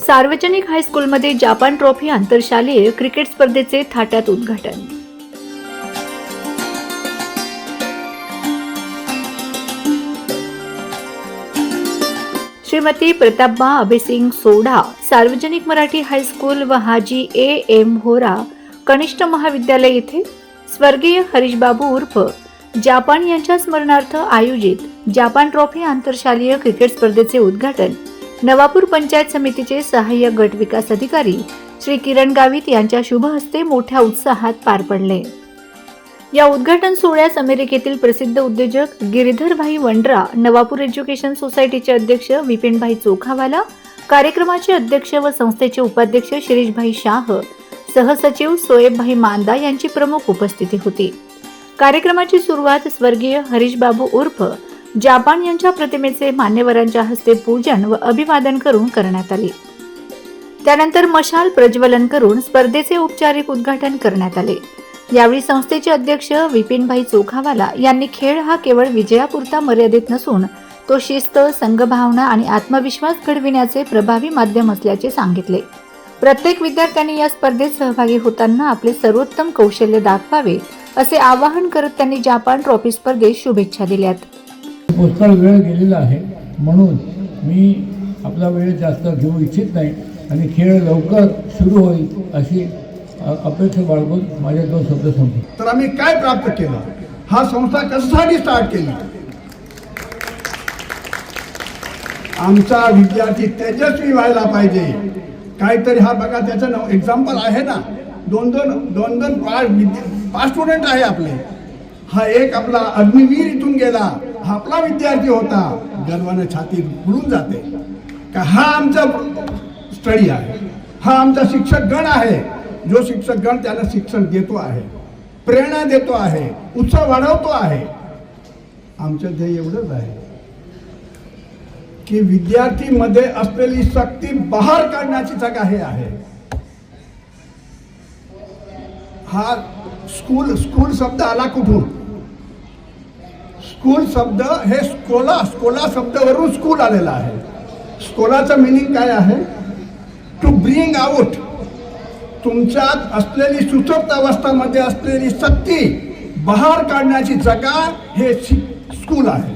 सार्वजनिक हायस्कूलमध्ये Japan trophy आंतरशालेय क्रिकेट स्पर्धेचे थाटात उद्घाटन। श्रीमती प्रतापबा अभेसिंग सोढा सार्वजनिक मराठी हायस्कूल व हाजी A.M. होरा कनिष्ठ महाविद्यालय येथे स्वर्गीय हरीशबाबू उर्फ जापान यांच्या स्मरणार्थ आयोजित जापान ट्रॉफी आंतरशालेय क्रिकेट स्पर्धेचे उद्घाटन नवापूर पंचायत समितीचे सहाय्यक गट विकास अधिकारी श्री किरण गावित यांच्या शुभ हस्ते मोठ्या उत्साहात पार पडले। या उद्घाटन सोहळ्यास अमेरिकेतील प्रसिद्ध उद्योजक गिरीधरभाई वंड्रा, नवापूर एज्युकेशन सोसायटीचे अध्यक्ष विपिनभाई चोखावाला, कार्यक्रमाचे अध्यक्ष व संस्थेचे उपाध्यक्ष शिरीषभाई शाह, सहसचिव सोएबभाई मांदा यांची प्रमुख उपस्थिती होती। कार्यक्रमाची सुरुवात स्वर्गीय हरीशबाबू उर्फ जापान यांच्या प्रतिमेचे मान्यवरांच्या हस्ते पूजन व अभिवादन करून करण्यात आले। त्यानंतर मशाल प्रज्वलन करून स्पर्धेचे औपचारिक उद्घाटन करण्यात आले। यावेळी संस्थेचे अध्यक्ष विपिनभाई चोखावाला यांनी खेळ हा केवळ विजयापुरता मर्यादित नसून तो शिस्त, संघभावना आणि आत्मविश्वास घडविण्याचे प्रभावी माध्यम असल्याचे सांगितले। प्रत्येक विद्यार्थ्यांनी या स्पर्धेत सहभागी होताना आपले सर्वोत्तम कौशल्य दाखवावे असे आवाहन करत त्यांनी जापान ट्रॉफी स्पर्धेत शुभेच्छा दिल्यात। पुष्कळ वेळ गेलेला आहे म्हणून मी आपला वेळ जास्त घेऊ इच्छित नाही आणि खेळ लवकर सुरू होईल अशी अपेक्षा बाळगून माझे दोन शब्द संपतो। तर आम्ही काय प्राप्त केलं, हा संस्था कशासाठी स्टार्ट केली, आमचा विद्यार्थी तेजस्वी व्हायला पाहिजे काहीतरी। हा बघा त्याचं एक्झाम्पल आहे ना, दोन पाच स्टुडंट आहे आपले। हा एक आपला अग्निवीर इथून गेला, हा आपला विद्यार्थी होता, गर्वाने छाती फुलून जाते का हा आमचा स्टडी आहे, हा आमचा शिक्षक गण आहे। जो शिक्षक गण त्यांना शिक्षण देतो आहे, प्रेरणा देतो आहे, उत्साह वाढवतो आहे। आमचं ध्येय एवढंच आहे की विद्यार्थीमध्ये असलेली शक्ती बाहेर काढण्याची जागा हे आहे। हा स्कूल शब्द आला कुठून? स्कूल शब्द हे स्कोला शब्दावरून स्कूल आलेला आहे। स्कोलाचं मिनिंग काय आहे? टू ब्रिंग आउट, तुमच्यात असलेली सुसुप्त अवस्थामध्ये असलेली शक्ती बाहेर काढण्याची जागा हे स्कूल आहे।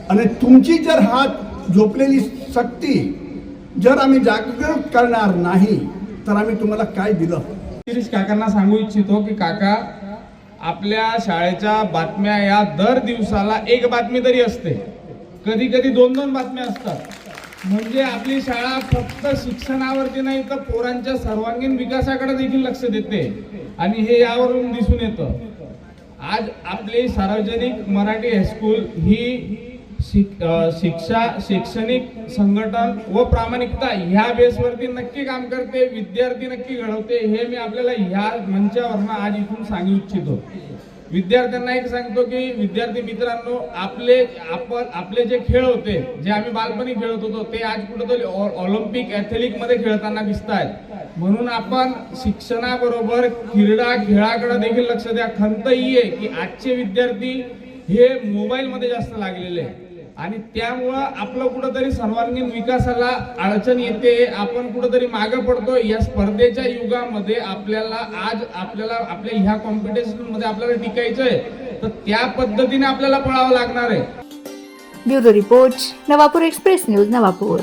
आणि तुमची जर हात झोपलेली शक्ती जर आम्ही जागृत करणार नाही तर आम्ही तुम्हाला काय दिलं? शिरीष काकांना सांगू इच्छितो की काका, आपल्या शाळेच्या बातम्या या दर दिवसाला एक बातमी तरी असते, कधी कधी दोन बातम्या असतात। म्हणजे आपली शाळा फक्त शिक्षणावरती नाही तर पोरांच्या सर्वांगीण विकासाकडे देखील लक्ष देते आणि हे यावरून दिसून येतं। आज आपली सार्वजनिक मराठी हायस्कूल ही शिक्षा, शैक्षणिक संघटन व प्रामाणिकता ह्या बेसवरती नक्की काम करते, विद्यार्थी नक्की घडवते, हे मी आपल्याला ह्या मंचावरनं आज इथून सांगू इच्छितो। विद्यार्थ्यांना एक सांगतो की विद्यार्थी मित्रांनो, आपले जे खेळ होते, जे आम्ही बालपणी खेळत होतो, ते आज कुठेतरी ऑलिम्पिक ॲथलेटिक मध्ये खेळताना दिसत आहेत। म्हणून आपण शिक्षणाबरोबर क्रीडा खेळाकडे देखील लक्ष द्या। खंत ही आहे की आजचे विद्यार्थी हे मोबाईल मध्ये जास्त लागलेले आहे आणि त्यामुळं आपलं कुठेतरी सर्वांगीण विकासाला अडचण येते, आपण कुठेतरी मागे पडतो। या स्पर्धेच्या युगामध्ये आपल्याला आपल्या ह्या कॉम्पिटिशन मध्ये आपल्याला टिकायचंय, तर त्या पद्धतीने आपल्याला पळावं लागणार आहे। Bureau report, Navapur express news, Navapur.